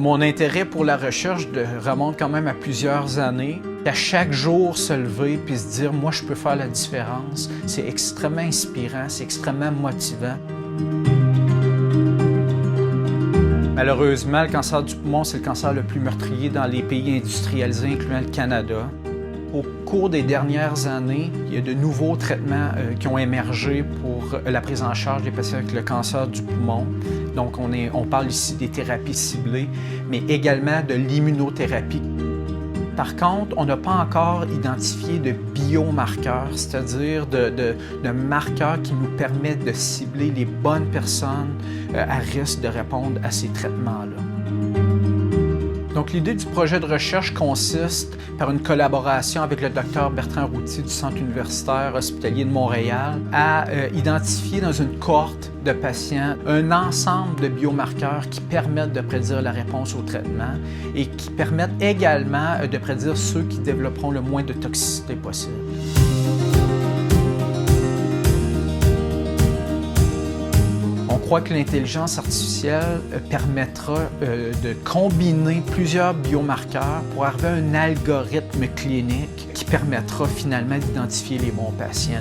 Mon intérêt pour la recherche remonte quand même à plusieurs années. À chaque jour, se lever puis se dire « moi, je peux faire la différence », c'est extrêmement inspirant, c'est extrêmement motivant. Malheureusement, le cancer du poumon, c'est le cancer le plus meurtrier dans les pays industrialisés, incluant le Canada. Au cours des dernières années, il y a de nouveaux traitements qui ont émergé pour la prise en charge des patients avec le cancer du poumon. Donc, on parle ici des thérapies ciblées, mais également de l'immunothérapie. Par contre, on n'a pas encore identifié de biomarqueurs, c'est-à-dire de marqueurs qui nous permettent de cibler les bonnes personnes à risque de répondre à ces traitements-là. Donc, l'idée du projet de recherche consiste, par une collaboration avec le Dr Bertrand Routhier du Centre universitaire hospitalier de Montréal, à identifier dans une cohorte de patients un ensemble de biomarqueurs qui permettent de prédire la réponse au traitement et qui permettent également de prédire ceux qui développeront le moins de toxicité possible. Je crois que l'intelligence artificielle permettra de combiner plusieurs biomarqueurs pour arriver à un algorithme clinique qui permettra finalement d'identifier les bons patients.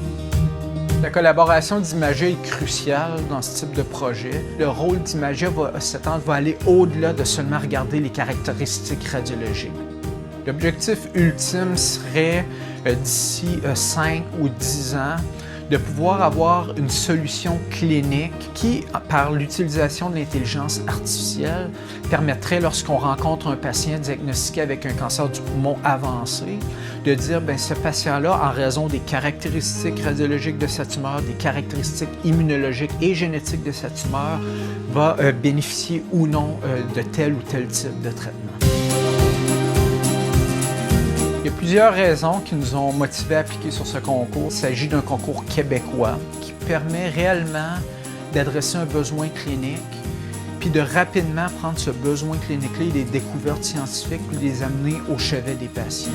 La collaboration d'Imagia est cruciale dans ce type de projet. Le rôle d'Imagia va aller au-delà de seulement regarder les caractéristiques radiologiques. L'objectif ultime serait, d'ici 5 ou 10 ans, de pouvoir avoir une solution clinique qui, par l'utilisation de l'intelligence artificielle, permettrait, lorsqu'on rencontre un patient diagnostiqué avec un cancer du poumon avancé, de dire bien, ce patient-là, en raison des caractéristiques radiologiques de sa tumeur, des caractéristiques immunologiques et génétiques de sa tumeur, va bénéficier ou non de tel ou tel type de traitement. Il y a plusieurs raisons qui nous ont motivés à appliquer sur ce concours. Il s'agit d'un concours québécois qui permet réellement d'adresser un besoin clinique, puis de rapidement prendre ce besoin clinique-là et des découvertes scientifiques, puis les amener au chevet des patients.